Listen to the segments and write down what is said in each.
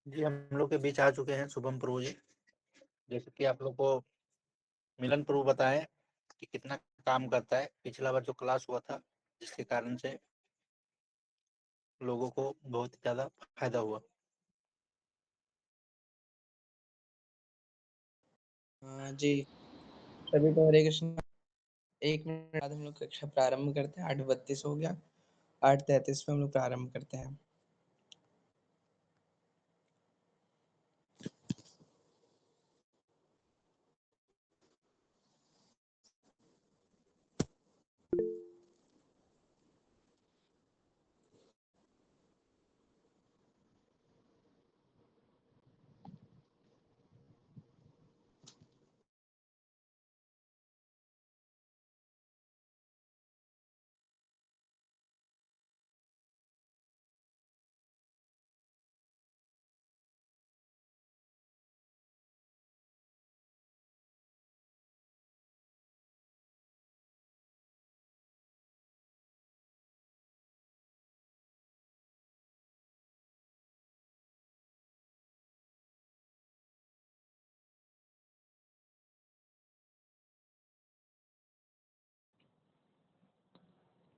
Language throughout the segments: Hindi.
जी, हम लोग के बीच आ चुके हैं शुभम प्रभु जी। जैसे कि आप लोग को मिलन प्रभु बताएं कि कितना काम करता है। पिछला बार जो क्लास हुआ था, जिसके कारण से लोगों को बहुत ज़्यादा फायदा हुआ। जी, सभी को हरे कृष्ण। 1 मिनट बाद हम लोग कक्षा प्रारंभ करते हैं। 8:32 हो गया, 8:33 पे हम लोग प्रारंभ करते हैं।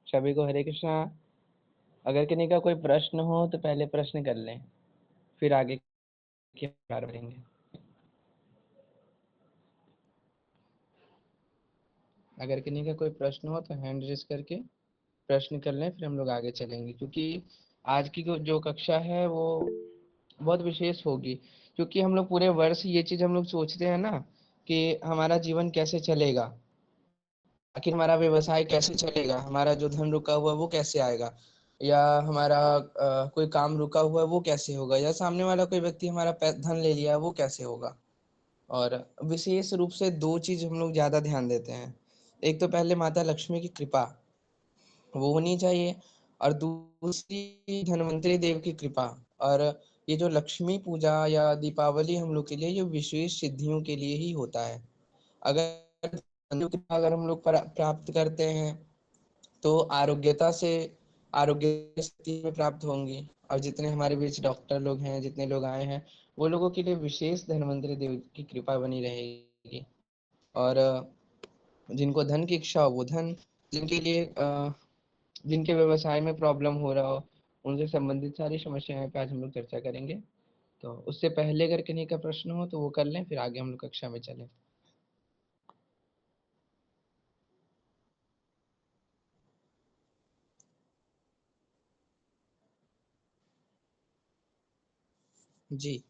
सभी को हरे कृष्णा। अगर किसी का कोई प्रश्न हो तो पहले प्रश्न कर लें, फिर आगे की प्रारंभ करेंगे। अगर किसी का कोई प्रश्न हो तो हैंड रेज करके प्रश्न कर लें, फिर हम लोग आगे चलेंगे। क्योंकि आज की जो कक्षा है वो बहुत विशेष होगी। क्योंकि हम लोग पूरे वर्ष ये चीज हम लोग सोचते हैं ना कि हमारा जीवन कैसे चलेगा, आखिर हमारा व्यवसाय कैसे चलेगा, हमारा जो धन रुका हुआ है वो कैसे आएगा, या हमारा कोई काम रुका हुआ है वो कैसे होगा, या सामने वाला कोई व्यक्ति हमारा धन ले लिया है वो कैसे होगा। और विशेष रूप से 2 चीज हम लोग ज्यादा ध्यान देते हैं। एक तो पहले माता लक्ष्मी की कृपा वो होनी चाहिए, और दूसरी धन्वंतरी देव की कृपा। और ये जो लक्ष्मी पूजा या दीपावली हम लोग के लिए ये विशेष सिद्धियों के लिए ही होता है। अगर अगर हम लोग प्राप्त करते हैं तो आरोग्य स्थिति में प्राप्त होंगी। और जितने हमारे बीच डॉक्टर लोग हैं, जितने लोग आए हैं, वो लोगों के लिए विशेष धन्वंतरी देव की कृपा बनी रहेगी। और जिनको धन की इच्छा हो वो धन, जिनके लिए जिनके व्यवसाय में प्रॉब्लम हो रहा हो, उनसे संबंधित सारी समस्याएं पे आज हम लोग चर्चा करेंगे। तो उससे पहले अगर किन्हीं का प्रश्न हो तो वो कर लें, फिर आगे हम लोग कक्षा में चलें। जी।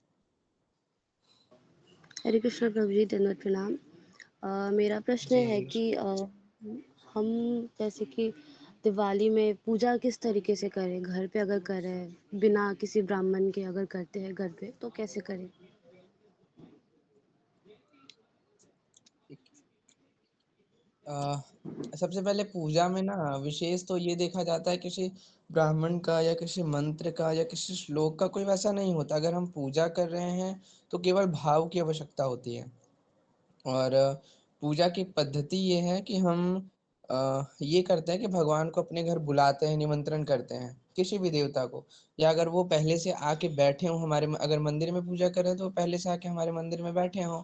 हरे कृष्ण प्रभु जी, दंडवत प्रणाम। मेरा प्रश्न जी है हरे कि कृष्ण। हम जैसे कि दिवाली में पूजा किस तरीके से करें? घर पे अगर करें, बिना किसी ब्राह्मण के अगर करते हैं घर पे, तो कैसे करें? अ, सबसे पहले पूजा में ना विशेष तो ये देखा जाता है किसी ब्राह्मण का या किसी मंत्र का या किसी श्लोक का कोई वैसा नहीं होता। अगर हम पूजा कर रहे हैं तो केवल भाव की आवश्यकता होती है। और पूजा की पद्धति ये है कि हम ये करते हैं कि भगवान को अपने घर बुलाते हैं, निमंत्रण करते हैं किसी भी देवता को। या अगर वो पहले से आके बैठे हों हमारे अगर मंदिर में पूजा कर रहे हैं तो वो पहले से आके हमारे मंदिर में बैठे हों।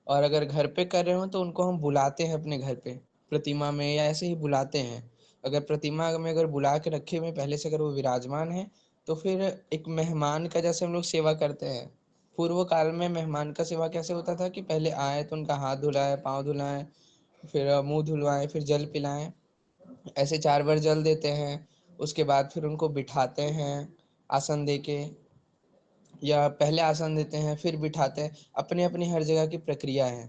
और अगर घर पे कर रहे हो तो उनको हम बुलाते हैं अपने घर पे, प्रतिमा में या ऐसे ही बुलाते हैं। अगर प्रतिमा में अगर बुला के रखे हुए पहले से अगर वो विराजमान है तो फिर एक मेहमान का जैसे हम लोग सेवा करते हैं। पूर्व काल में मेहमान का सेवा कैसे होता था कि पहले आए तो उनका हाथ धुलाए, पाँव धुलाएं, फिर मुंह धुलवाएं, फिर जल पिलाएं। ऐसे 4 बार जल देते हैं। उसके बाद फिर उनको बिठाते हैं आसन देके, या पहले आसन देते हैं फिर बिठाते हैं। अपनी अपनी हर जगह की प्रक्रिया है।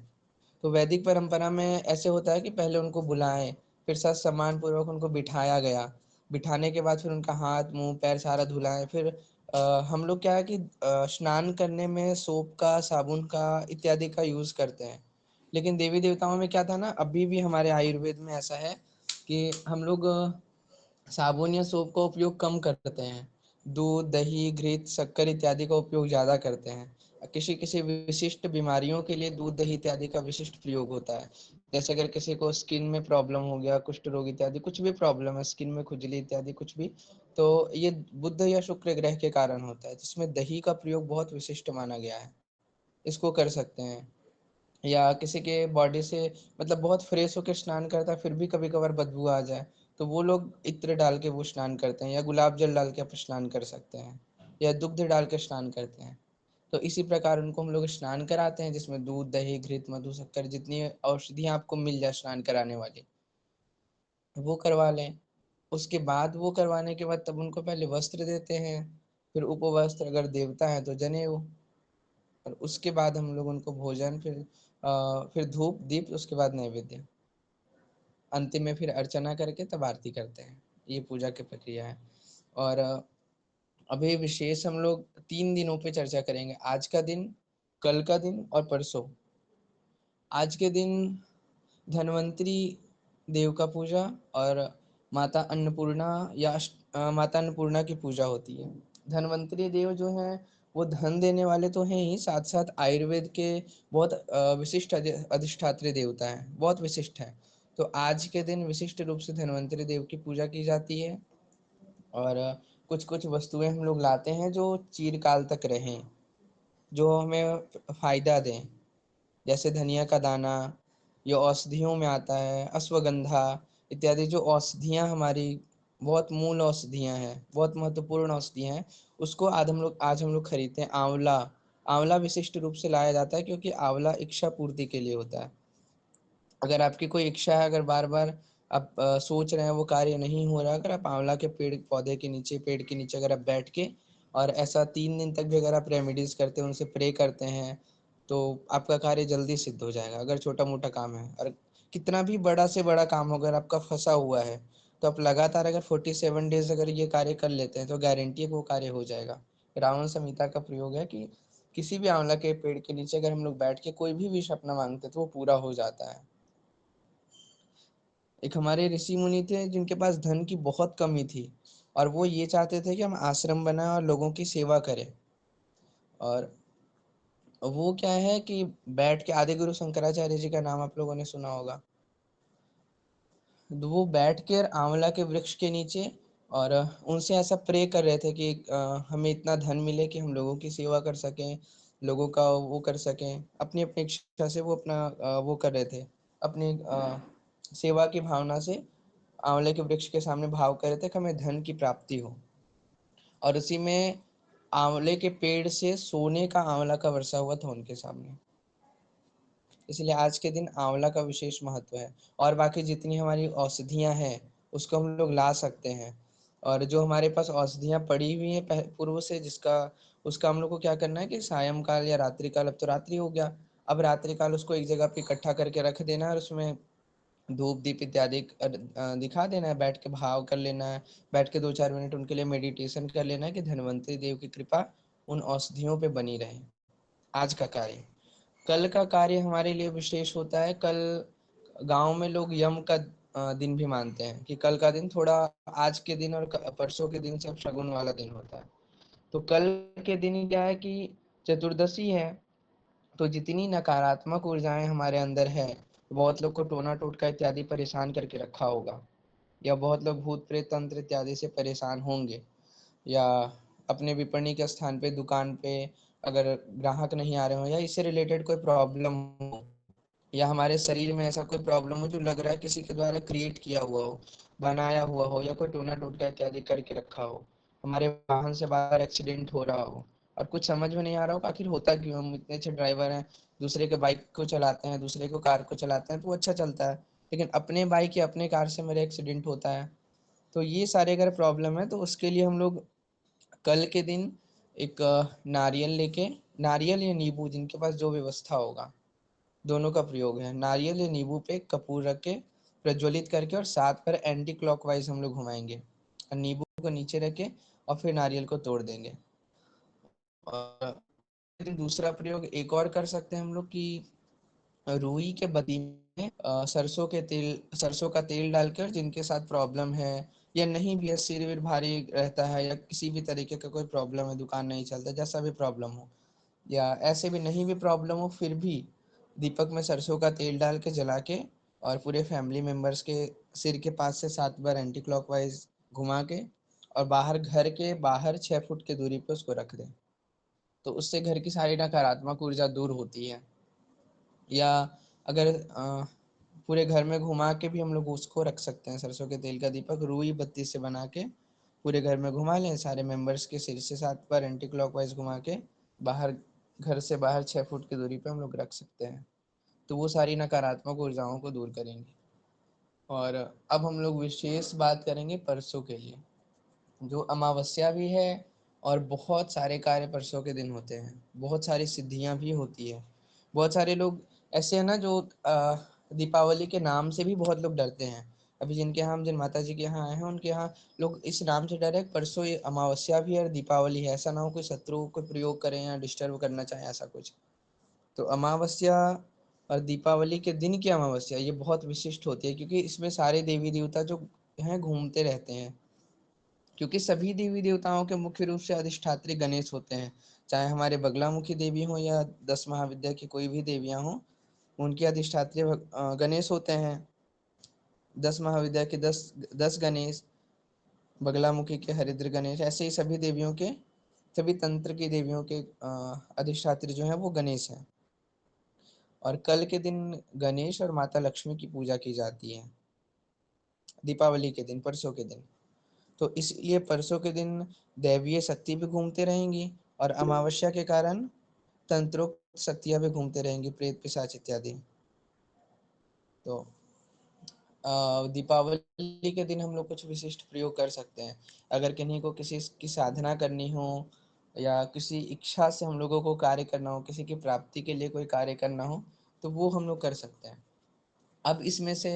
तो वैदिक परंपरा में ऐसे होता है कि पहले उनको बुलाएं, फिर सब सम्मान पूर्वक उनको बिठाया गया। बिठाने के बाद फिर उनका हाथ मुंह पैर सारा धुलाएं। फिर हम लोग क्या है कि स्नान करने में सोप का, साबुन का इत्यादि का यूज करते हैं। लेकिन देवी देवताओं में क्या था ना, अभी भी हमारे आयुर्वेद में ऐसा है कि हम लोग साबुन या सोप का उपयोग कम करते हैं। दूध, दही, घृत, शक्कर इत्यादि का उपयोग ज्यादा करते हैं। किसी किसी विशिष्ट बीमारियों के लिए दूध, दही इत्यादि का विशिष्ट प्रयोग होता है। जैसे अगर किसी को स्किन में प्रॉब्लम हो गया, कुष्ठ रोग इत्यादि कुछ भी प्रॉब्लम है, स्किन में खुजली इत्यादि कुछ भी, तो ये बुध या शुक्र ग्रह के कारण होता है, जिसमें दही का प्रयोग बहुत विशिष्ट माना गया है। इसको कर सकते हैं। या किसी के बॉडी से मतलब बहुत फ्रेश होकर स्नान करता है, फिर भी कभी कभार बदबू आ जाए, तो वो लोग इत्र डाल के वो स्नान करते हैं, या गुलाब जल डाल के आप स्नान कर सकते हैं, या दुग्ध डाल के स्नान करते हैं। तो इसी प्रकार उनको हम लोग स्नान कराते हैं, जिसमें दूध, दही, घृत, मधु, शक्कर, जितनी औषधियाँ आपको मिल जाए स्नान कराने वाली, वो करवा लें। उसके बाद वो करवाने के बाद तब उनको पहले वस्त्र देते हैं, फिर उपवस्त्र, अगर देवता है तो जनेऊ, और उसके बाद हम लोग उनको भोजन, फिर धूप दीप, उसके बाद नैवेद्य, अंतिम में फिर अर्चना करके तब आरती करते हैं। ये पूजा की प्रक्रिया है। और अभी विशेष हम लोग 3 दिनों पे चर्चा करेंगे, आज का दिन, कल का दिन और परसों। आज के दिन धन्वंतरी देव का पूजा और माता अन्नपूर्णा माता अन्नपूर्णा की पूजा होती है। धन्वंतरी देव जो हैं वो धन देने वाले तो हैं ही, साथ साथ आयुर्वेद के बहुत विशिष्ट अधिष्ठात्री देवता हैं, बहुत विशिष्ट हैं। तो आज के दिन विशिष्ट रूप से धन्वंतरी देव की पूजा की जाती है। और कुछ कुछ वस्तुएं हम लोग लाते हैं जो चिरकाल तक रहें, जो हमें फायदा दें, जैसे धनिया का दाना, ये औषधियों में आता है, अश्वगंधा इत्यादि, जो औषधियाँ हमारी बहुत मूल औषधियाँ हैं, बहुत महत्वपूर्ण औषधियाँ हैं, उसको आज हम लोग खरीदते हैं। आंवला, आंवला विशिष्ट रूप से लाया जाता है, क्योंकि आंवला इच्छा पूर्ति के लिए होता है। अगर आपकी कोई इच्छा है, अगर बार बार आप सोच रहे हैं वो कार्य नहीं हो रहा, अगर आप आंवला के पेड़ के नीचे अगर आप बैठ के और ऐसा 3 दिन तक भी अगर आप रेमेडीज करते हैं, उनसे प्रे करते हैं, तो आपका कार्य जल्दी सिद्ध हो जाएगा। अगर छोटा मोटा काम है, और कितना भी बड़ा से बड़ा काम हो, अगर आपका फंसा हुआ है, तो आप लगातार अगर 47 डेज अगर ये कार्य कर लेते हैं, तो गारंटी है कि वो कार्य हो जाएगा। रावण संहिता का प्रयोग है कि किसी भी आंवला के पेड़ के नीचे अगर हम लोग बैठ के कोई भी विश अपना मांगते हैं, तो वो पूरा हो जाता है। एक हमारे ऋषि मुनि थे जिनके पास धन की बहुत कमी थी, और वो ये चाहते थे कि हम आश्रम बनाएं और लोगों की सेवा करें। और वो क्या है कि बैठ के, आदि गुरु शंकराचार्य जी का नाम आप लोगों ने सुना होगा, तो वो बैठ कर आंवला के वृक्ष के नीचे और उनसे ऐसा प्रे कर रहे थे कि हमें इतना धन मिले कि हम लोगों की सेवा कर सकें, लोगों का वो कर सकें। अपनी अपनी इच्छा से वो अपना वो कर रहे थे, अपनी सेवा की भावना से आंवले के वृक्ष के सामने भाव कर रहे थे कि हमें धन की प्राप्ति हो। और उसी में आंवले के पेड़ से सोने का आंवला का वर्षा हुआ था उनके सामने। इसलिए आज के दिन आंवला का विशेष महत्व है। और बाकी जितनी हमारी औषधियाँ हैं उसको हम लोग ला सकते हैं। और जो हमारे पास औषधियाँ पड़ी हुई हैं पूर्व से, जिसका उसका हम लोग को क्या करना है कि सायंकाल या रात्रि काल, अब तो रात्रि हो गया, अब रात्रि काल उसको एक जगह पे इकट्ठा करके रख देना है, और उसमें धूप दीप इत्यादि दिखा देना है, बैठ के भाव कर लेना है, बैठ के 2-4 मिनट उनके लिए मेडिटेशन कर लेना है कि धन्वंतरी देव की कृपा उन औषधियों पे बनी रहे। आज का कार्य। कल का कार्य हमारे लिए विशेष होता है। कल गांव में लोग यम का दिन भी मानते हैं कि कल का दिन थोड़ा आज के दिन और परसों के दिन से शगुन वाला दिन होता है। तो कल के दिन क्या है कि चतुर्दशी है, तो जितनी नकारात्मक ऊर्जाएं हमारे अंदर है, बहुत लोग को टोना टोटका इत्यादि परेशान करके रखा होगा, या बहुत लोग भूत प्रेत तंत्र इत्यादि से परेशान होंगे, या अपने विपणी के स्थान पे, दुकान पे अगर ग्राहक नहीं आ रहे हो, या इससे रिलेटेड कोई प्रॉब्लम हो, या हमारे शरीर में ऐसा कोई प्रॉब्लम हो जो लग रहा है किसी के द्वारा क्रिएट किया हुआ हो, बनाया हुआ हो, या कोई टोना टोटका इत्यादि करके रखा हो, हमारे वाहन से बाहर एक्सीडेंट हो रहा हो और कुछ समझ में नहीं आ रहा हो आखिर होता क्यों, हम इतने अच्छे ड्राइवर हैं, दूसरे के बाइक को चलाते हैं, दूसरे को कार को चलाते हैं तो वो अच्छा चलता है, लेकिन अपने बाइक या अपने कार से मेरा एक्सीडेंट होता है। तो ये सारे अगर प्रॉब्लम है, तो उसके लिए हम लोग कल के दिन एक नारियल लेके, नारियल या नींबू, जिनके पास जो व्यवस्था होगा, दोनों का प्रयोग है, नारियल या नींबू पे कपूर रख के प्रज्वलित करके और 7 बार एंटी क्लॉकवाइज हम लोग घुमाएंगे, और नींबू को नीचे रखे और फिर नारियल को तोड़ देंगे। और दूसरा प्रयोग एक और कर सकते हैं हम लोग कि रुई के बती में सरसों का तेल डालकर, जिनके साथ प्रॉब्लम है या नहीं भी है, सिर विर भारी रहता है, या किसी भी तरीके का कोई प्रॉब्लम है, दुकान नहीं चलता, जैसा भी प्रॉब्लम हो, या ऐसे भी नहीं भी प्रॉब्लम हो, फिर भी दीपक में सरसों का तेल डाल के जला के और पूरे फैमिली मेंबर्स के सिर के पास से 7 बार एंटी क्लॉकवाइज घुमा के और बाहर, घर के बाहर 6 फुट की दूरी पे उसको रख दें, तो उससे घर की सारी नकारात्मक ऊर्जा दूर होती है। या अगर पूरे घर में घुमा के भी हम लोग उसको रख सकते हैं, सरसों के तेल का दीपक रुई बत्ती से बना के पूरे घर में घुमा लें, सारे मेंबर्स के सिर से 7 बार एंटी क्लॉकवाइज घुमा के बाहर, घर से बाहर 6 फुट की दूरी पे हम लोग रख सकते हैं, तो वो सारी नकारात्मक ऊर्जाओं को दूर करेंगे। और अब हम लोग विशेष बात करेंगे परसों के लिए, जो अमावस्या भी है और बहुत सारे कार्य परसों के दिन होते हैं, बहुत सारी सिद्धियां भी होती है। बहुत सारे लोग ऐसे हैं ना जो दीपावली के नाम से भी बहुत लोग डरते हैं। अभी जिनके यहाँ, हम जिन माता जी के यहाँ आए हैं, उनके यहाँ लोग इस नाम से डरे परसों ये अमावस्या भी है और दीपावली है, ऐसा ना हो कोई शत्रु कोई प्रयोग करें या डिस्टर्ब करना चाहे ऐसा कुछ। तो अमावस्या और दीपावली के दिन की अमावस्या ये बहुत विशिष्ट होती है, क्योंकि इसमें सारे देवी देवता जो हैं घूमते रहते हैं, क्योंकि सभी देवी देवताओं के मुख्य रूप से अधिष्ठात्री गणेश होते हैं। चाहे हमारे बगलामुखी देवी हो या 10 महाविद्या की कोई भी देवियां हो, उनकी अधिष्ठात्री गणेश होते हैं। 10 महाविद्या के 10 गणेश, बगलामुखी के हरिद्र गणेश, ऐसे ही सभी देवियों के, सभी तंत्र की देवियों के अधिष्ठात्री जो है वो गणेश हैं। और कल के दिन गणेश और माता लक्ष्मी की पूजा की जाती है, दीपावली के दिन, परसों के दिन। तो इसलिए परसों के दिन दैवीय शक्ति भी घूमते रहेंगी, और अमावस्या के कारण तंत्रोक्त शक्तियां भी घूमते रहेंगी, प्रेत पिशाच इत्यादि। तो दीपावली के दिन हम लोग कुछ विशिष्ट प्रयोग कर सकते हैं। अगर किन्हीं को किसी की साधना करनी हो या किसी इच्छा से हम लोगों को कार्य करना हो, किसी की प्राप्ति के लिए कोई कार्य करना हो, तो वो हम लोग कर सकते हैं। अब इसमें से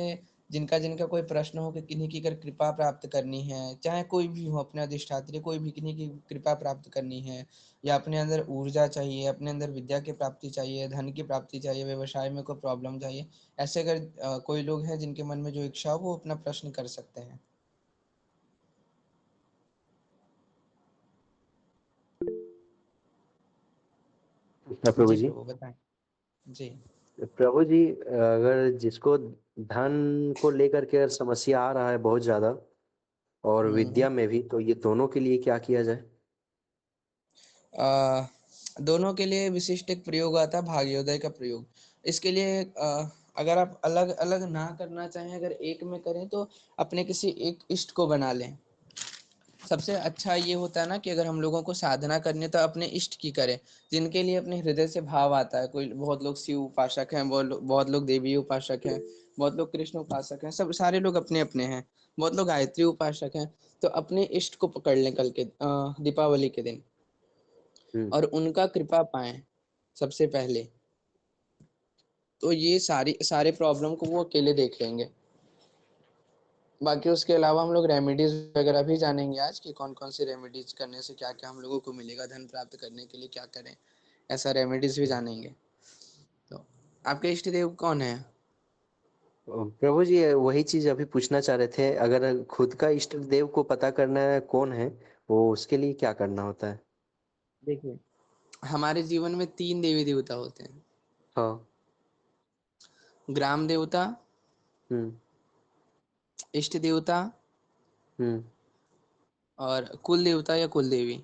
जिनका जिनका कोई प्रश्न हो कि किन्हीं की अगर कृपा प्राप्त करनी है, चाहे कोई भी हो, अपने अधिष्ठात्री कोई भी, किन्हीं की कृपा प्राप्त करनी है, या अपने अंदर ऊर्जा चाहिए, अपने अंदर विद्या की प्राप्ति चाहिए, धन की प्राप्ति चाहिए, व्यवसाय में कोई प्रॉब्लम चाहिए, ऐसे अगर कोई लोग हैं जिनके मन में जो इच्छा हो, वो अपना प्रश्न कर सकते हैं। अच्छा प्रभु जी जी। प्रभु बताएं। जी। प्रभु जी, अगर जिसको धन को लेकर के अगर समस्या आ रहा है बहुत ज्यादा, और विद्या में भी, तो ये दोनों के लिए क्या किया जाए? अ, दोनों के लिए विशिष्ट एक प्रयोग आता है, भाग्योदय का प्रयोग। इसके लिए अगर आप अलग अलग ना करना चाहें, अगर एक में करें, तो अपने किसी एक इष्ट को बना लें। सबसे अच्छा ये होता है ना कि अगर हम लोगों को साधना करनी है तो अपने इष्ट की करें, जिनके लिए अपने हृदय से भाव आता है। कोई, बहुत लोग शिव उपासक हैं, बहुत लोग देवी उपासक हैं, बहुत लोग कृष्ण उपासक हैं, सब सारे लोग अपने अपने हैं, बहुत लोग गायत्री उपासक हैं। तो अपने इष्ट को पकड़ लें कल के दीपावली के दिन, हम्म। और उनका कृपा पाएं सबसे पहले। तो ये सारे प्रॉब्लम को वो अकेले देख लेंगे। बाकी उसके अलावा हम लोग रेमेडीज वगैरह भी जानेंगे आज, कि कौन कौन सी रेमेडीज करने से क्या क्या हम लोगों को मिलेगा, धन प्राप्त करने के लिए क्या करें, ऐसा रेमेडीज भी जानेंगे। तो आपके इष्ट देव कौन है? प्रभु जी, वही चीज अभी पूछना चाह रहे थे। अगर खुद का इष्ट देव को पता करना है कौन है, वो उसके लिए क्या करना होता है? देखिए, हमारे जीवन में 3 देवी देवता होते हैं। हाँ। ग्राम देवता, हम्म। इष्ट देवता, हम्म। और कुल देवता या कुल देवी।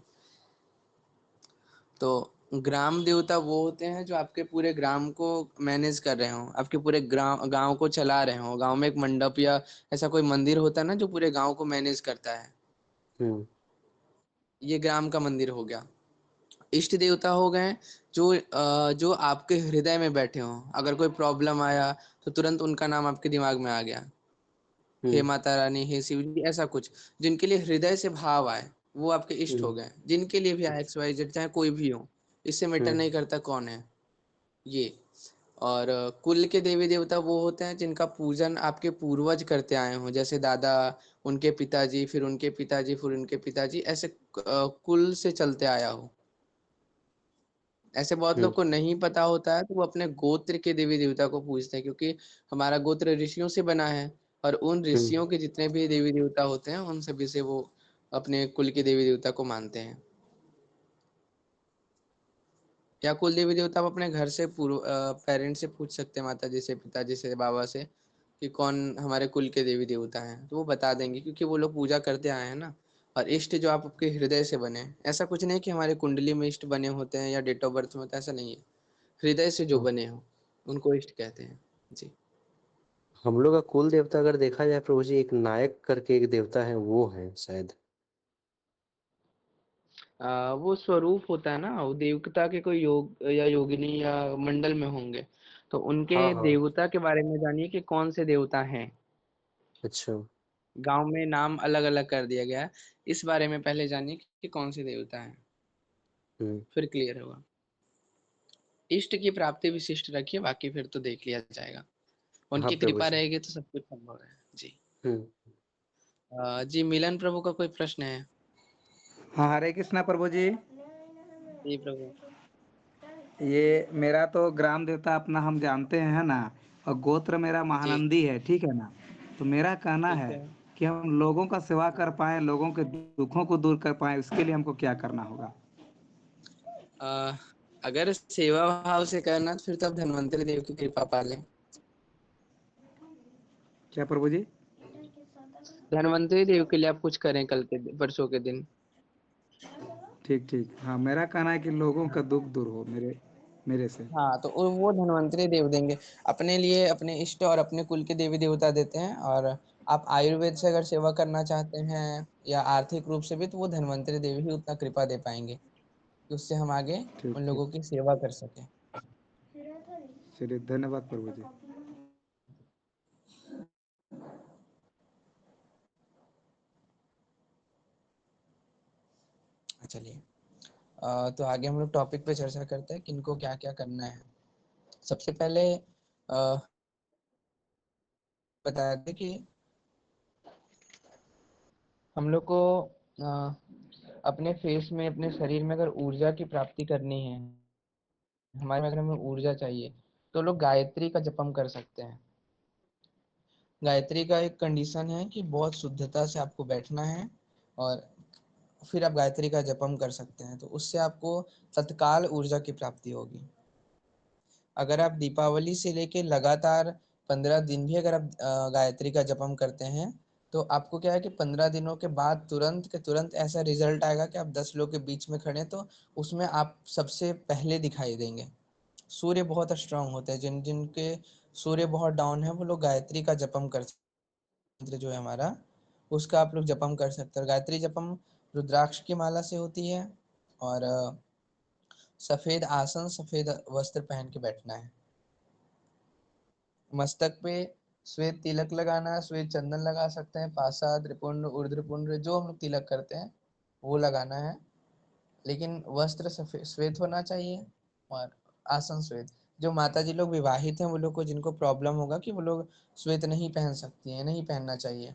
तो ग्राम देवता वो होते हैं जो आपके पूरे ग्राम को मैनेज कर रहे हो, आपके पूरे गांव को चला रहे हो। गांव में एक मंडप या ऐसा कोई मंदिर होता है ना, जो पूरे गांव को मैनेज करता है, हम्म। ये ग्राम का मंदिर हो गया। इष्ट देवता हो गए जो आपके हृदय में बैठे हो। अगर कोई प्रॉब्लम आया तो तुरंत उनका नाम आपके दिमाग में आ गया, हे हम्म। माता रानी, हे शिव जी, ऐसा कुछ। जिनके लिए हृदय से भाव आए, वो आपके इष्ट हो हम्म। गए। जिनके लिए भी आए, एक्स वाई जेड, चाहे कोई भी हो, इससे मैटर हम्म। नहीं करता कौन है ये। और कुल के देवी देवता वो होते हैं जिनका पूजन आपके पूर्वज करते आए हों, जैसे दादा, उनके पिताजी, फिर उनके पिताजी, फिर उनके पिताजी, ऐसे कुल से चलते आया हो। ऐसे बहुत हम्म। लोग को नहीं पता होता है, तो वो अपने गोत्र के देवी देवता को पूजते हैं, क्योंकि हमारा गोत्र ऋषियों से बना है, और उन हम्म। ऋषियों के जितने भी देवी देवता होते हैं, उन सभी से वो अपने कुल के देवी देवता को मानते हैं। या कुल देवी देवता आप अपने घर से पेरेंट्स से पूछ सकते हैं, माता जी से, पिताजी से, बाबा से, कि कौन हमारे कुल के देवी देवता हैं, तो वो बता देंगे, क्योंकि वो लोग पूजा करते आए हैं ना। और इष्ट जो आपके हृदय से बने। ऐसा कुछ नहीं कि हमारे कुंडली में इष्ट बने होते हैं या डेट ऑफ बर्थ में होता है, ऐसा नहीं है। हृदय से जो हाँ। बने हो उनको इष्ट कहते हैं। जी। हम लोग का कुल देवता अगर देखा जाए प्रभु जी, एक नायक करके एक देवता है, वो है शायद। वो स्वरूप होता है ना, वो देवता के कोई योग या योगिनी या मंडल में होंगे, तो उनके हाँ हाँ। देवता के बारे में जानिए कि कौन से देवता हैं। अच्छा। गांव में नाम अलग अलग कर दिया गया है, इस बारे में पहले जानिए कि कौन से देवता हैं, हम्म। फिर क्लियर होगा। इष्ट की प्राप्ति विशिष्ट रखिए, बाकी फिर तो देख लिया जाएगा। हाँ उनकी प्रभु कृपा जी। रहेगी तो सब कुछ संभव है। जी। हम्म। जी, मिलन प्रभु का कोई प्रश्न है? हाँ, हरे कृष्णा प्रभु जी। जी प्रभु। ये मेरा तो ग्राम देवता अपना हम जानते हैं, है ना, और गोत्र मेरा जी। महानंदी है, ठीक है ना। तो मेरा कहना ठीक है है। कि हम लोगों का सेवा कर पाएं, लोगों के दुखों को दूर कर पाएं, उसके लिए हमको क्या करना होगा? अ, अगर सेवा भाव से करना तो फिर तो आप धन्वंतरि देव की कृपा पालें। क्या प्रभु जी? धन्वंतरि देव के लिए आप कुछ करें कल के परसों के दिन। ठीक ठीक, हाँ, मेरा कहना है कि लोगों का हाँ। दुख दूर हो मेरे मेरे से। हाँ, तो वो धन्वंतरि देव देंगे। अपने लिए अपने इष्ट और अपने कुल के देवी देवता देते हैं, और आप आयुर्वेद से अगर सेवा करना चाहते हैं या आर्थिक रूप से भी, तो वो धन्वंतरि देव ही उतना कृपा दे पाएंगे कि उससे हम आगे ठीक उन ठीक, लोगों की सेवा कर सकें। चलिए धन्यवाद प्रभु जी। चलिए, तो आगे हम लोग टॉपिक पे चर्चा करते हैं किनको क्या क्या करना है। सबसे पहले बता दें कि हम लोग को अपने फेस में, अपने शरीर में अगर ऊर्जा की प्राप्ति करनी है, हमारे में अगर हमें ऊर्जा चाहिए, तो लोग गायत्री का जपम कर सकते हैं। गायत्री का एक कंडीशन है कि बहुत शुद्धता से आपको बैठना है, और फिर आप गायत्री का जपम कर सकते हैं, तो उससे आपको तत्काल ऊर्जा की प्राप्ति होगी। अगर आप दीपावली से लेके लगातार 15 दिन भी अगर आप गायत्री का जपम करते हैं, तो आपको क्या है कि 15 दिनों के बाद तुरंत के तुरंत ऐसा रिजल्ट आएगा कि आप 10 लोग के बीच में खड़े हैं, तो उसमें आप सबसे पहले दिखाई देंगे। सूर्य बहुत स्ट्रांग होते हैं, जिन जिनके सूर्य बहुत डाउन है, वो लोग गायत्री का जपम कर मंत्र जो है हमारा, उसका आप लोग जपम कर सकते हैं। गायत्री जपम रुद्राक्ष की माला से होती है, और सफेद आसन, सफेद वस्त्र पहन के बैठना है। मस्तक पे श्वेत तिलक लगाना है, श्वेत चंदन लगा सकते हैं, पासा, त्रिपुंड, ऊर्ध्वपुंड, जो हम लोग तिलक करते हैं वो लगाना है। लेकिन वस्त्र सफेद श्वेत होना चाहिए, और आसन श्वेत। जो माता जी लोग विवाहित हैं, वो लोग को, जिनको प्रॉब्लम होगा कि वो लोग श्वेत नहीं पहन सकती हैं, नहीं पहनना चाहिए,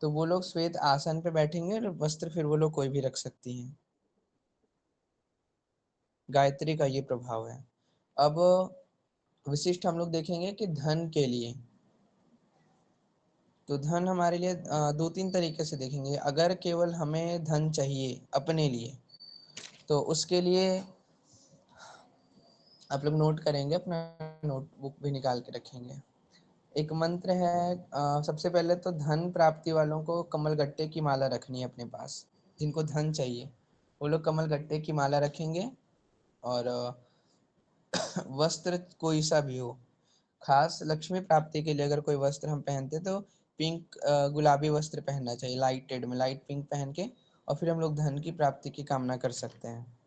तो वो लोग श्वेत आसन पे बैठेंगे, और वस्त्र फिर वो लोग कोई भी रख सकती हैं। गायत्री का ये प्रभाव है। अब विशिष्ट हम लोग देखेंगे कि धन के लिए, तो धन हमारे लिए दो तीन तरीके से देखेंगे। अगर केवल हमें धन चाहिए अपने लिए, तो उसके लिए आप लोग नोट करेंगे, अपना नोटबुक भी निकाल के रखेंगे। एक मंत्र है, सबसे पहले तो धन प्राप्ति वालों को कमलगट्टे की माला रखनी है अपने पास। जिनको धन चाहिए वो लोग कमलगट्टे की माला रखेंगे, और वस्त्र कोई सा भी हो। खास लक्ष्मी प्राप्ति के लिए अगर कोई वस्त्र हम पहनते तो पिंक, गुलाबी वस्त्र पहनना चाहिए, लाइट में लाइट पिंक पहन के, और फिर हम लोग धन की प्राप्ति की कामना कर सकते हैं।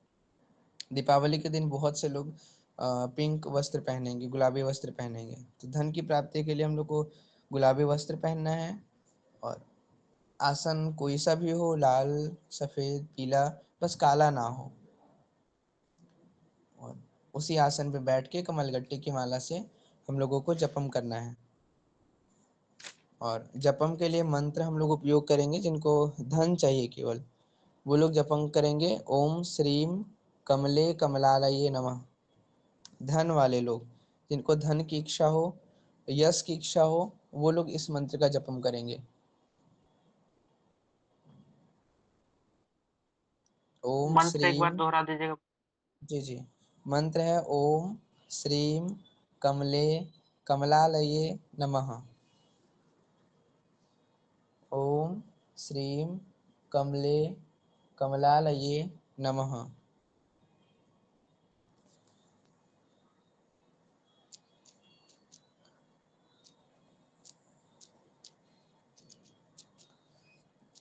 दीपावली के दिन बहुत से लोग पिंक वस्त्र पहनेंगे, गुलाबी वस्त्र पहनेंगे, तो धन की प्राप्ति के लिए हम लोग को गुलाबी वस्त्र पहनना है। और आसन कोई सा भी हो, लाल, सफेद, पीला, बस काला ना हो, और उसी आसन पे बैठ के कमलगट्टे की माला से हम लोगों को जपम करना है। और जपम के लिए मंत्र हम लोग उपयोग करेंगे, जिनको धन चाहिए केवल वो लोग जपम करेंगे, ओम श्रीम कमले कमलालये नमः। धन वाले लोग, जिनको धन की इच्छा हो, यश की इच्छा हो, वो लोग इस मंत्र का जपम करेंगे। ओम मंत्र एक बार श्रीम, दोहरा दीजिएगा। जी जी, मंत्र है ओम श्रीम कमले कमलालये नमः। ओम श्रीम कमले कमलालये नमः।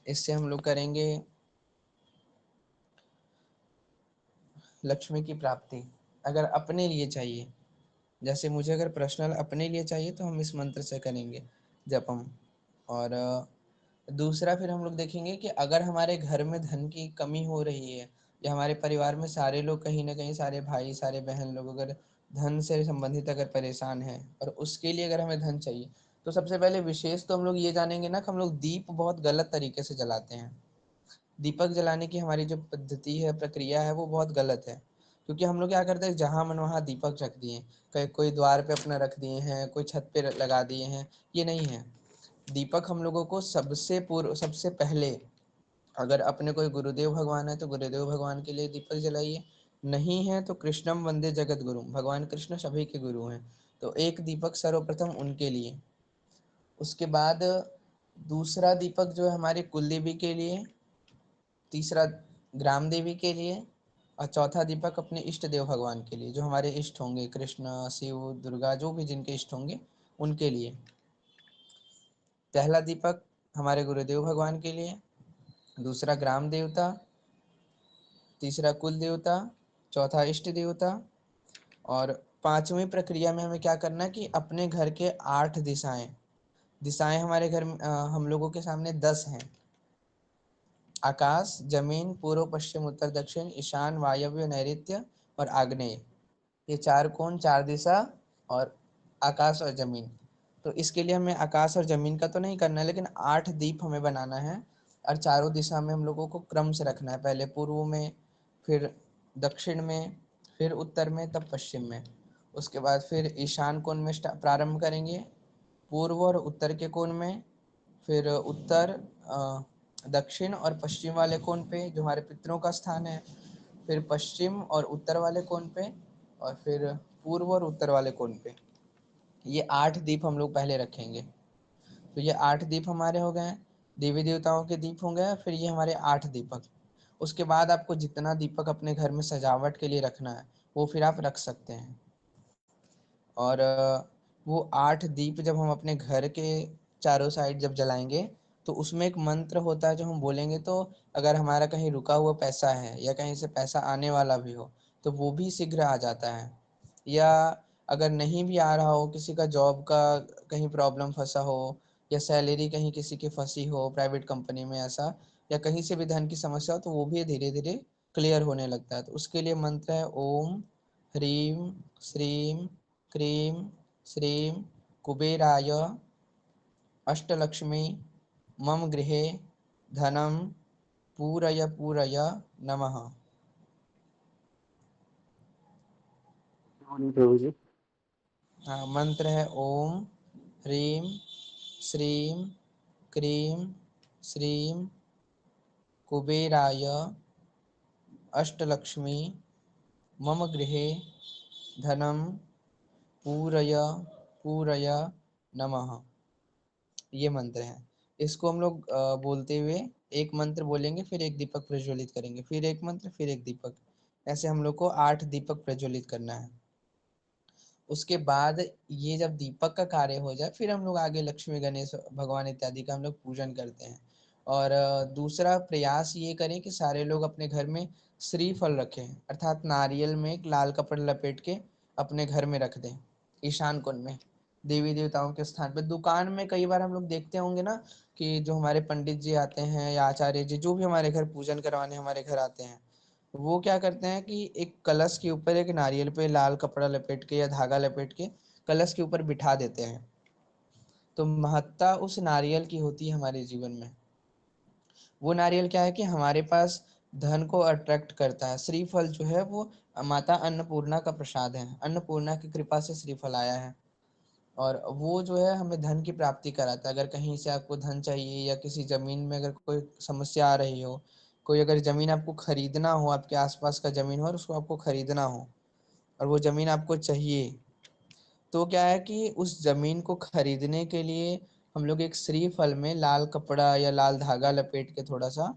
इससे हम लोग करेंगे लक्ष्मी की प्राप्ति। अगर अपने लिए चाहिए, जैसे मुझे अगर पर्सनल अपने लिए चाहिए तो हम इस मंत्र से करेंगे जपम। और दूसरा फिर हम लोग देखेंगे कि अगर हमारे घर में धन की कमी हो रही है या हमारे परिवार में सारे लोग कहीं ना कहीं, सारे भाई सारे बहन लोग अगर धन से संबंधित अगर परेशान हैं और उसके लिए अगर हमें धन चाहिए, तो सबसे पहले विशेष तो हम लोग ये जानेंगे ना कि हम लोग दीप बहुत गलत तरीके से जलाते हैं। दीपक जलाने की हमारी जो पद्धति है, प्रक्रिया है, वो बहुत गलत है। क्योंकि हम लोग क्या करते हैं, जहाँ मन वहाँ दीपक रख दिए, कोई द्वार पे अपना रख दिए हैं, कोई छत पे लगा दिए हैं। ये नहीं है। दीपक हम लोगों को सबसे पहले, अगर अपने कोई गुरुदेव भगवान है तो गुरुदेव भगवान के लिए दीपक जलाइए, नहीं है तो कृष्णम वंदे जगत गुरु, भगवान कृष्ण सभी के गुरु हैं, तो एक दीपक सर्वप्रथम उनके लिए। उसके बाद दूसरा दीपक जो है हमारे कुलदेवी के लिए, तीसरा ग्राम देवी के लिए, और चौथा दीपक अपने इष्ट देव भगवान के लिए, जो हमारे इष्ट होंगे, कृष्ण, शिव, दुर्गा, जो भी जिनके इष्ट होंगे उनके लिए। पहला दीपक हमारे गुरुदेव भगवान के लिए, दूसरा ग्राम देवता, तीसरा कुल देवता, चौथा इष्ट देवता। और पांचवी प्रक्रिया में हमें क्या करना है कि अपने घर के 8 दिशाएं, हमारे घर में हम लोगों के सामने 10 हैं। आकाश, जमीन, पूर्व, पश्चिम, उत्तर, दक्षिण, ईशान, वायव्य, नैऋत्य और आग्नेय। ये 4 कोण, 4 दिशा और आकाश और जमीन। तो इसके लिए हमें आकाश और जमीन का तो नहीं करना है, लेकिन 8 दीप हमें बनाना है और चारों दिशा में हम लोगों को क्रम से रखना है। पहले पूर्व में, फिर दक्षिण में, फिर उत्तर में, तब पश्चिम में। उसके बाद फिर ईशान कोण में प्रारंभ करेंगे, पूर्व और उत्तर के कोण में, फिर उत्तर, दक्षिण और पश्चिम वाले कोण पे जो हमारे पितरों का स्थान है, फिर पश्चिम और उत्तर वाले कोण पे, और फिर पूर्व और उत्तर वाले कोण पे। ये 8 दीप हम लोग पहले रखेंगे। तो ये 8 दीप हमारे हो गए, देवी देवताओं के दीप हो गए। फिर ये हमारे 8 दीपक। उसके बाद आपको जितना दीपक अपने घर में सजावट के लिए रखना है वो फिर आप रख सकते हैं। और वो 8 दीप जब हम अपने घर के चारों साइड जब जलाएंगे तो उसमें एक मंत्र होता है जो हम बोलेंगे, तो अगर हमारा कहीं रुका हुआ पैसा है या कहीं से पैसा आने वाला भी हो तो वो भी शीघ्र आ जाता है। या अगर नहीं भी आ रहा हो, किसी का जॉब का कहीं प्रॉब्लम फंसा हो, या सैलरी कहीं किसी की फंसी हो प्राइवेट कंपनी में ऐसा, या कहीं से भी धन की समस्या हो, तो वो भी धीरे धीरे क्लियर होने लगता है। तो उसके लिए मंत्र है ओम ह्रीम श्रीम क्रीम श्रीम कुबेराय अष्टलक्ष्मी मम गृहे धनम पूरय पूरय नमः। प्रभु जी। हाँ, मंत्र है ओम ह्रीम श्रीम क्रीम श्रीम कुबेराय अष्टलक्ष्मी मम गृहे धनम पूरय पूरय नमः। ये मंत्र है। इसको हम लोग बोलते हुए एक मंत्र बोलेंगे, फिर एक दीपक प्रज्वलित करेंगे, फिर एक मंत्र, फिर एक दीपक। ऐसे हम लोग को 8 दीपक प्रज्वलित करना है। उसके बाद ये जब दीपक का कार्य हो जाए फिर हम लोग आगे लक्ष्मी गणेश भगवान इत्यादि का हम लोग पूजन करते हैं। और दूसरा प्रयास ये करें कि सारे लोग अपने घर में श्रीफल रखें, अर्थात नारियल में एक लाल कपड़ा लपेट के अपने घर में रख दें, ईशान कोण में, देवी देवताओं के स्थान पर। दुकान में कई बार हम लोग देखते होंगे ना कि जो हमारे पंडित जी आते हैं या आचार्य जी जो भी हमारे घर पूजन करवाने हमारे घर आते हैं, वो क्या करते हैं कि एक कलश के ऊपर एक नारियल पे लाल कपड़ा लपेट के या धागा लपेट के कलश के ऊपर बिठा देते हैं। तो महत्ता उस नारियल की होती है हमारे जीवन में। वो नारियल क्या है कि हमारे पास धन को अट्रैक्ट करता है। श्रीफल जो है वो माता अन्नपूर्णा का प्रसाद है, अन्नपूर्णा की कृपा से श्रीफल आया है, और वो जो है हमें धन की प्राप्ति कराता है। अगर कहीं से आपको धन चाहिए या किसी जमीन में अगर कोई समस्या आ रही हो, कोई अगर जमीन आपको खरीदना हो, आपके आसपास का जमीन हो और उसको आपको खरीदना हो और वो जमीन आपको चाहिए, तो क्या है कि उस जमीन को खरीदने के लिए हम लोग एक श्रीफल में लाल कपड़ा या लाल धागा लपेट के थोड़ा सा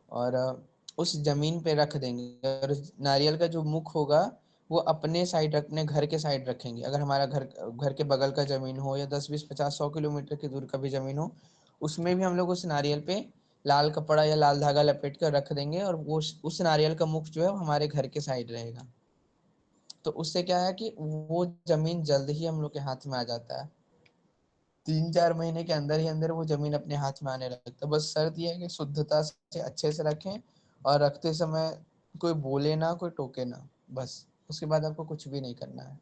और उस जमीन पे रख देंगे और उस नारियल का जो मुख होगा वो अपने साइड, अपने घर के साइड रखेंगे। अगर हमारा घर के बगल का जमीन हो या 10, 20, 50, 100 किलोमीटर की दूर का भी जमीन हो, उसमें भी हम लोग उस नारियल पे लाल कपड़ा या लाल धागा लपेट कर रख देंगे और वो उस नारियल का मुख जो है वो हमारे घर के साइड रहेगा। तो उससे क्या है कि वो जमीन जल्द ही हम लोग के हाथ में आ जाता है। 3-4 महीने के अंदर ही अंदर वो जमीन अपने हाथ में आने लगता है। बस शर्त यह है कि शुद्धता से अच्छे से रखें और रखते समय कोई बोले ना, कोई टोके ना, बस उसके बाद आपको कुछ भी नहीं करना है,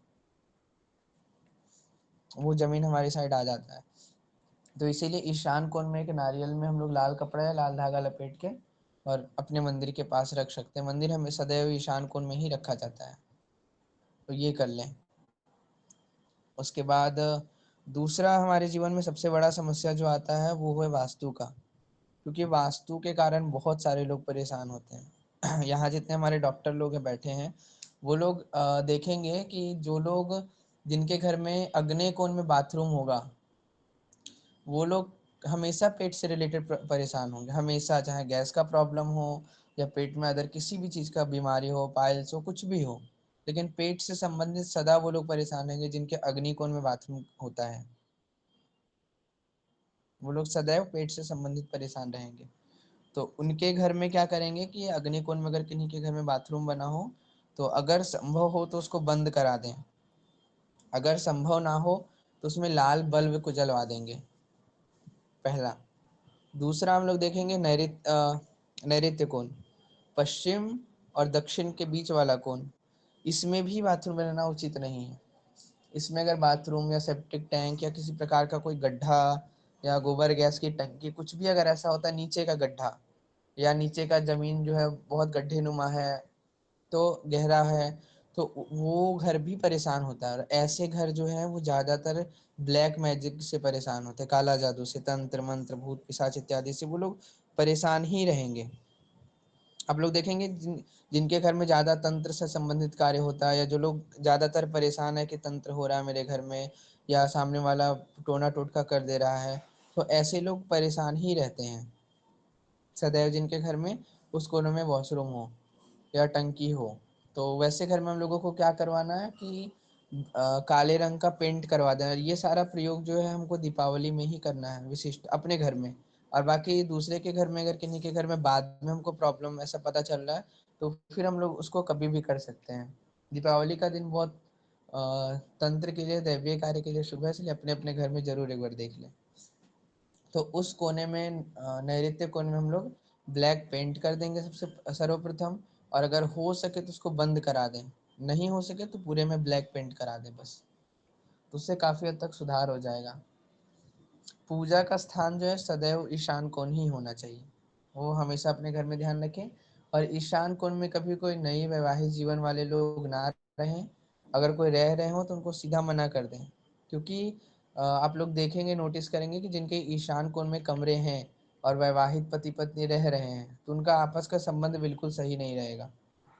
वो जमीन हमारी साइड आ जाता है। तो इसीलिए ईशान कोण में एक नारियल में हम लोग लाल कपड़ा या लाल धागा लपेट के और अपने मंदिर के पास रख सकते हैं। मंदिर हमें सदैव ईशान कोण में ही रखा जाता है, तो ये कर लें। उसके बाद दूसरा हमारे जीवन में सबसे बड़ा समस्या जो आता है वो है वास्तु का, क्योंकि वास्तु के कारण बहुत सारे लोग परेशान होते हैं। यहाँ जितने हमारे डॉक्टर लोग हैं बैठे हैं, वो लोग देखेंगे कि जो लोग जिनके घर में अग्नि कोण में बाथरूम होगा, वो लोग हमेशा पेट से रिलेटेड परेशान होंगे, हमेशा, चाहे गैस का प्रॉब्लम हो या पेट में अदर किसी भी चीज़ का बीमारी हो, पाइल्स हो, कुछ भी हो, लेकिन पेट से संबंधित सदा वो लोग परेशान रहेंगे जिनके अग्नि कोण में बाथरूम होता है। वो लोग सदैव पेट से संबंधित परेशान रहेंगे। तो उनके घर में क्या करेंगे कि अग्नि कोण में अगर किन्हीं के घर में बाथरूम बना हो तो अगर संभव हो तो उसको बंद करा दें, अगर संभव ना हो तो उसमें लाल बल्ब को जलवा देंगे, पहला। दूसरा हम लोग देखेंगे नैऋत्य कोण, पश्चिम और दक्षिण के बीच वाला कोण, इसमें भी बाथरूम बनाना उचित नहीं है। इसमें अगर बाथरूम या सेप्टिक टैंक या किसी प्रकार का कोई गड्ढा या गोबर गैस की टंकी कुछ भी अगर ऐसा होता है, नीचे का गड्ढा या नीचे का जमीन जो है बहुत गड्ढे नुमा है, तो गहरा है, तो वो घर भी परेशान होता है। और ऐसे घर जो है वो ज्यादातर ब्लैक मैजिक से परेशान होते हैं, काला जादू से, तंत्र मंत्र भूत पिशाच इत्यादि से वो लोग परेशान ही रहेंगे। आप लोग देखेंगे जिनके घर में ज्यादा तंत्र से संबंधित कार्य होता है या जो लोग ज्यादातर परेशान है कि तंत्र हो रहा है मेरे घर में या सामने वाला टोना टोटका कर दे रहा है, तो ऐसे लोग परेशान ही रहते हैं सदैव, जिनके घर में उस कोने में वॉशरूम हो या टंकी हो। तो वैसे घर में हम लोगों को क्या करवाना है कि काले रंग का पेंट करवा देना। ये सारा प्रयोग जो है हमको दीपावली में ही करना है विशिष्ट अपने घर में, और बाकी दूसरे के घर में अगर किन्हीं के घर में बाद में हमको प्रॉब्लम ऐसा पता चल रहा है तो फिर हम लोग उसको कभी भी कर सकते हैं। दीपावली का दिन बहुत तंत्र के लिए, दैवीय कार्य के लिए शुभ है, इसलिए अपने अपने घर में जरूर एक बार देख लें। तो उस कोने में नैऋत्य कोने में हम लोग ब्लैक पेंट कर देंगे सबसे सर्वप्रथम, और अगर हो सके तो उसको बंद करा दें, नहीं हो सके तो पूरे में ब्लैक पेंट करा दें बस, तो उससे काफ़ी हद तक सुधार हो जाएगा। पूजा का स्थान जो है सदैव ईशान कोण ही होना चाहिए, वो हमेशा अपने घर में ध्यान रखें। और ईशान कोण में कभी कोई नई वैवाहिक जीवन वाले लोग ना रहें, अगर कोई रह रहे हो तो उनको सीधा मना कर दें, क्योंकि आप लोग देखेंगे, नोटिस करेंगे कि जिनके ईशान कोण में कमरे हैं और वैवाहिक पति पत्नी रह रहे हैं तो उनका आपस का संबंध बिल्कुल सही नहीं रहेगा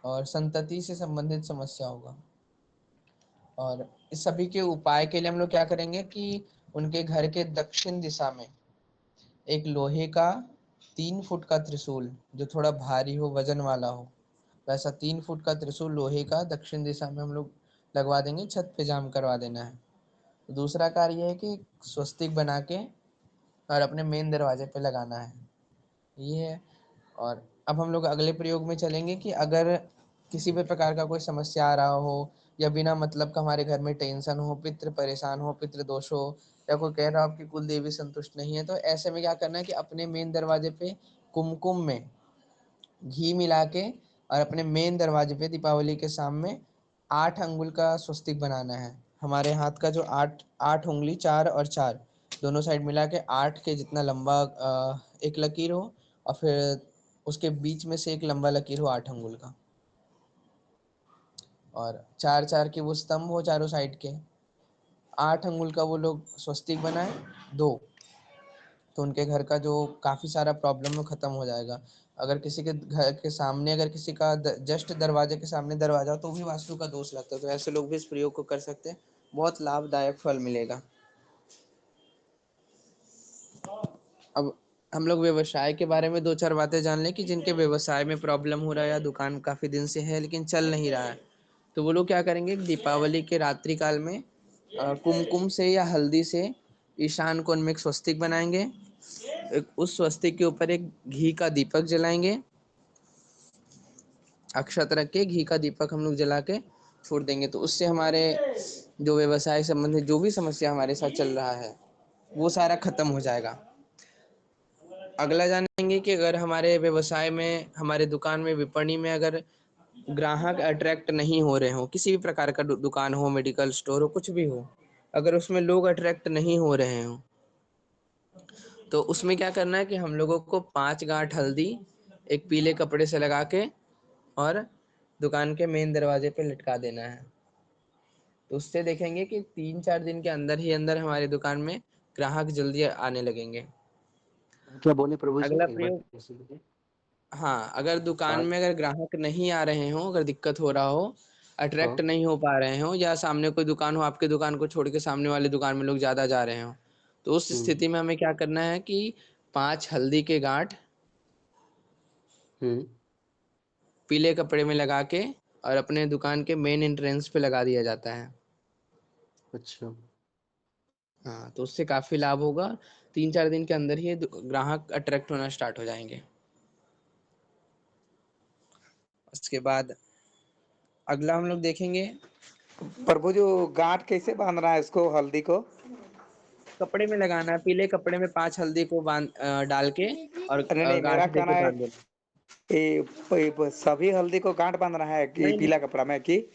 और संतति से संबंधित समस्या होगा। और इस सभी के उपाय के लिए हम लोग क्या करेंगे कि उनके घर के दक्षिण दिशा में एक लोहे का 3 फुट का त्रिशूल, जो थोड़ा भारी हो, वजन वाला हो, वैसा 3 फुट का त्रिशूल लोहे का दक्षिण दिशा में हम लोग लगवा देंगे, छत पे जाम करवा देना है। दूसरा कार्य है कि स्वस्तिक बना के और अपने मेन दरवाजे पे लगाना है, ये है। और अब हम लोग अगले प्रयोग में चलेंगे कि अगर किसी भी प्रकार का कोई समस्या आ रहा हो या बिना मतलब का हमारे घर में टेंशन हो, पितृ परेशान हो, पितृ दोष हो, या कोई कह रहा हो आपकी कुल देवी संतुष्ट नहीं है, तो ऐसे में क्या करना है कि अपने मेन दरवाजे पे कुमकुम में घी मिला के और अपने मेन दरवाजे पे दीपावली के सामने 8 अंगुल का स्वस्तिक बनाना है। हमारे हाथ का जो 8 8 उंगली, 4 और 4 दोनों साइड मिला के 8 के जितना लंबा एक लकीर हो, और फिर उसके बीच में से एक लंबा लकीर हो 8 अंगुल का, और 4 4 के वो स्तंभ हो चारों साइड के। 8 अंगुल का वो लोग स्वस्तिक बनाए, 2, तो उनके घर का जो काफ़ी सारा प्रॉब्लम वो ख़त्म हो जाएगा। अगर किसी के घर के सामने, अगर किसी का जस्ट दरवाजे के सामने दरवाजा हो तो भी वास्तु का दोष लगता है, तो ऐसे लोग भी इस प्रयोग को कर सकते हैं, बहुत लाभदायक फल मिलेगा। अब हम लोग व्यवसाय के बारे में 2-4 बातें जान लें कि जिनके व्यवसाय में प्रॉब्लम हो रहा है या दुकान काफी दिन से है लेकिन चल नहीं रहा है, तो वो लोग क्या करेंगे, दीपावली के रात्रि काल में कुमकुम से या हल्दी से ईशान कोण में एक स्वस्तिक बनाएंगे, उस स्वस्तिक के ऊपर एक घी का दीपक जलाएंगे, अक्षत रख के घी का दीपक हम लोग जला के छोड़ देंगे। तो उससे हमारे जो व्यवसाय संबंधित जो भी समस्या हमारे साथ चल रहा है वो सारा खत्म हो जाएगा। अगला जानेंगे कि अगर हमारे व्यवसाय में, हमारे दुकान में, विपणी में अगर ग्राहक अट्रैक्ट नहीं हो रहे हो, किसी भी प्रकार का दुकान हो, मेडिकल स्टोर हो, कुछ भी हो, अगर उसमें लोग अट्रैक्ट नहीं हो रहे हो, तो उसमें क्या करना है कि हम लोगों को 5 गांठ हल्दी एक पीले कपड़े से लगा के और दुकान के मेन दरवाजे पे लटका देना है। तो उससे देखेंगे कि 3-4 दिन के अंदर ही अंदर हमारी दुकान में ग्राहक जल्दी आने लगेंगे। क्या बोले प्रभु जी, अगला एक बार प्रयोग, कैसे बोले? हाँ, अगर दुकान पाँच। में अगर ग्राहक नहीं आ रहे हो, अगर दिक्कत हो रहा हो, हाँ। अट्रैक्ट नहीं हो पा रहे हो, या सामने कोई दुकान हो, आपके दुकान को छोड़ के सामने वाली दुकान में लोग ज्यादा जा रहे हो, तो उस हम्म। स्थिति में हमें क्या करना है कि 5 हल्दी के गांठ हम्म। पीले कपड़े में लगा के और अपने दुकान के मेन एंट्रेंस पे लगा दिया जाता है। अच्छा। हाँ, तो उससे काफी लाभ होगा। 3-4 दिन के अंदर ही ग्राहक अट्रैक्ट होना स्टार्ट हो जाएंगे। उसके बाद अगला हम लोग देखेंगे, प्रभु जो गांठ कैसे बांधना है इसको, हल्दी को? कपड़े में लगाना है, पीले कपड़े में 5 हल्दी को डाल के और अरे नहीं, मेरा गांठ कहना देके है बांध देना। सभी हल्दी को गांठ बांधना है कि नहीं नहीं, पीला कपड़ा में, कि एक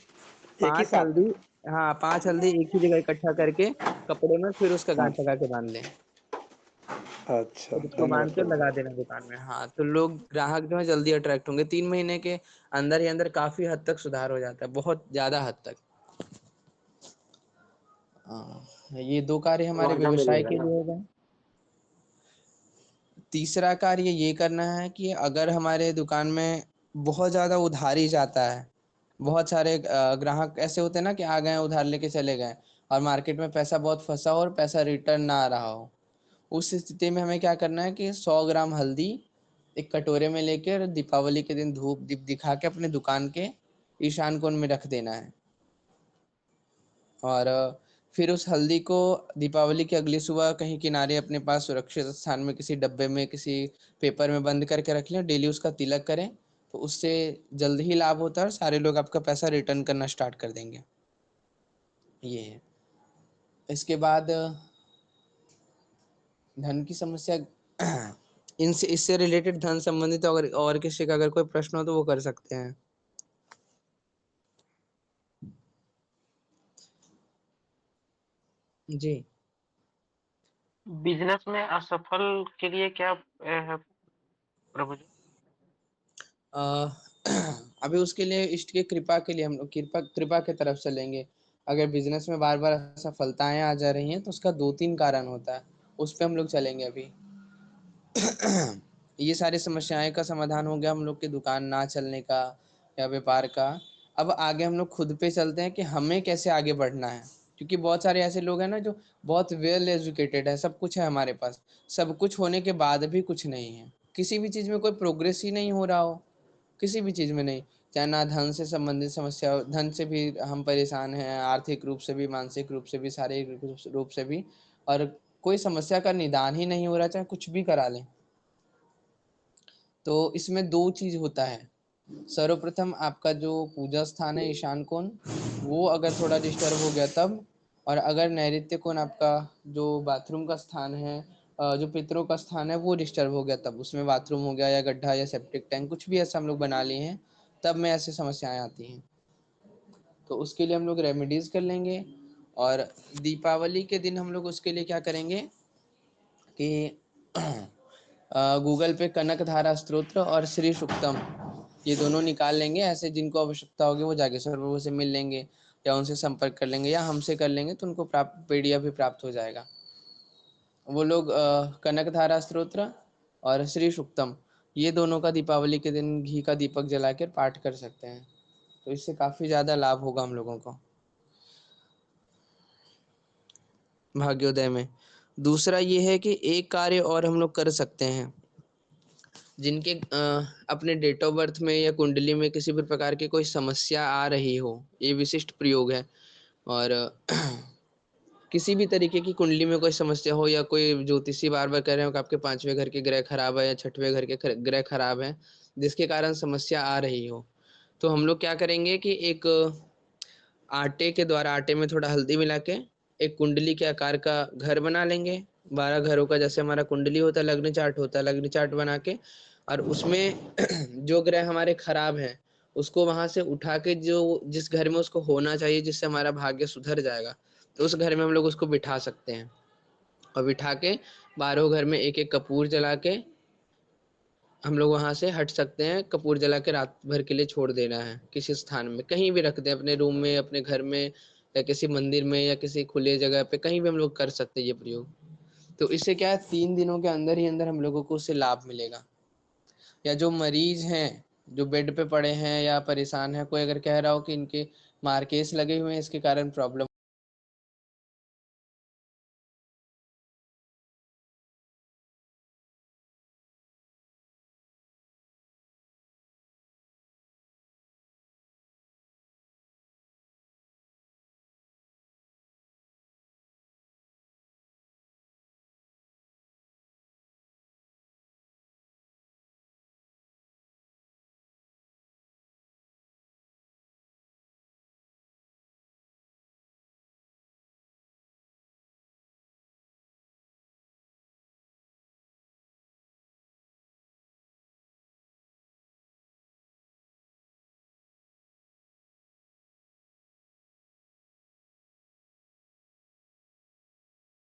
ही 5 साथ? हल्दी, हाँ 5 हल्दी एक ही जगह इकट्ठा करके कपड़े में फिर उसका हाँ। गांठ लगा के बांध लें। अच्छा, फिर उसको धन्यवाद बांध के प्रभु। लगा देना दुकान में। हाँ, तो लोग, ग्राहक जो है जल्दी अट्रैक्ट होंगे। 3 महीने के अंदर ही अंदर काफी हद तक सुधार हो जाता है, बहुत ज्यादा हद तक। हाँ, ये 2 कार्य हमारे महंगा व्यवसाय मिलेगा के ना। लिए हो गए। तीसरा कार्य ये करना है कि अगर हमारे दुकान में बहुत ज्यादा उधारी जाता है, बहुत सारे ग्राहक ऐसे होते हैं ना कि आ गए उधार लेके चले गए और मार्केट में पैसा बहुत फंसा हो और पैसा रिटर्न ना आ रहा हो, उस स्थिति में हमें क्या करना है कि 100 ग्राम हल्दी एक कटोरे में लेकर दीपावली के दिन धूप दीप दिखा के अपने दुकान के ईशान कोण में रख देना है। और फिर उस हल्दी को दीपावली की अगली सुबह कहीं किनारे अपने पास सुरक्षित स्थान में किसी डब्बे में, किसी पेपर में बंद करके रख लें। डेली उसका तिलक करें, तो उससे जल्द ही लाभ होता है और सारे लोग आपका पैसा रिटर्न करना स्टार्ट कर देंगे। ये है। इसके बाद धन की समस्या, इनसे इससे रिलेटेड धन संबंधित अगर और किसी का अगर कोई प्रश्न हो तो वो कर सकते हैं। जी। बिजनेस में असफल के लिए क्या है प्रभु जी? अ, अभी उसके लिए इष्ट की कृपा के लिए हम लोग कृपा कृपा की तरफ चलेंगे। अगर बिजनेस में बार बार असफलताएं आ जा रही हैं तो उसका 2-3 कारण होता है, उस पे हम लोग चलेंगे अभी। ये सारी समस्याएं का समाधान हो गया हम लोग की दुकान ना चलने का या व्यापार का। अब आगे हम लोग खुद पे चलते हैं कि हमें कैसे आगे बढ़ना है, क्योंकि बहुत सारे ऐसे लोग हैं ना जो बहुत वेल एजुकेटेड है, सब कुछ है हमारे पास, सब कुछ होने के बाद भी कुछ नहीं है, किसी भी चीज में कोई प्रोग्रेस ही नहीं हो रहा हो, किसी भी चीज में नहीं। चाहे ना धन से संबंधित समस्या हो, धन से भी हम परेशान हैं, आर्थिक रूप से भी, मानसिक रूप से भी, शारीरिक रूप से भी, और कोई समस्या का निदान ही नहीं हो रहा, चाहे कुछ भी करा लें। तो इसमें 2 चीज होता है। सर्वप्रथम आपका जो पूजा स्थान है ईशान कोण, वो अगर थोड़ा डिस्टर्ब हो गया तब, और अगर नैऋत्य कोण आपका जो बाथरूम का स्थान है, जो पितरों का स्थान है, वो डिस्टर्ब हो गया तब, उसमें बाथरूम हो गया या गड्ढा या सेप्टिक टैंक कुछ भी ऐसा हम लोग बना लिए हैं, तब में ऐसी समस्याएं आती हैं। तो उसके लिए हम लोग रेमेडीज कर लेंगे। और दीपावली के दिन हम लोग उसके लिए क्या करेंगे कि गूगल पे कनक धारा स्तोत्र और श्री सुक्तम, ये दोनों निकाल लेंगे। ऐसे जिनको आवश्यकता होगी वो जागेश्वर प्रभु से मिल लेंगे या उनसे संपर्क कर लेंगे या हमसे कर लेंगे, तो उनको प्राप्त पीडीएफ भी प्राप्त हो जाएगा। वो लोग कनक धारा स्तोत्र और श्री सुक्तम, ये दोनों का दीपावली के दिन घी का दीपक जलाकर पाठ कर सकते हैं। तो इससे काफी ज्यादा लाभ होगा हम लोगों को भाग्योदय में। दूसरा ये है कि एक कार्य और हम लोग कर सकते हैं, जिनके अपने डेट ऑफ बर्थ में या कुंडली में किसी भी प्रकार की कोई समस्या आ रही हो, ये विशिष्ट प्रयोग है। और किसी भी तरीके की कुंडली में कोई समस्या हो या कोई ज्योतिषी बार बार कह रहे हो कि आपके 5वें घर के ग्रह खराब है या 6वें घर के ग्रह खराब है, जिसके कारण समस्या आ रही हो, तो हम लोग क्या करेंगे कि एक आटे के द्वारा, आटे में थोड़ा हल्दी मिला के एक कुंडली के आकार का घर बना लेंगे, 12 घरों का, जैसे हमारा कुंडली होता है, लग्न चार्ट होता है, लग्न चार्ट बना के, और उसमें जो ग्रह हमारे खराब हैं उसको वहां से उठा के जो जिस घर में उसको होना चाहिए, जिससे हमारा भाग्य सुधर जाएगा, तो उस घर में हम लोग उसको बिठा सकते हैं। और बिठा के 12 घर में एक एक कपूर जला के हम लोग वहां से हट सकते हैं। कपूर जला के रात भर के लिए छोड़ देना है, किसी स्थान में कहीं भी रख दें, अपने रूम में, अपने घर में, या किसी मंदिर में, या किसी खुले जगह पे, कहीं भी हम लोग कर सकते हैं ये प्रयोग। तो इससे क्या है, 3 दिनों के अंदर ही अंदर हम लोगों को उससे लाभ मिलेगा। या जो मरीज हैं, जो बेड पे पड़े हैं या परेशान है, कोई अगर कह रहा हो कि इनके मारकेस लगे हुए हैं, इसके कारण प्रॉब्लम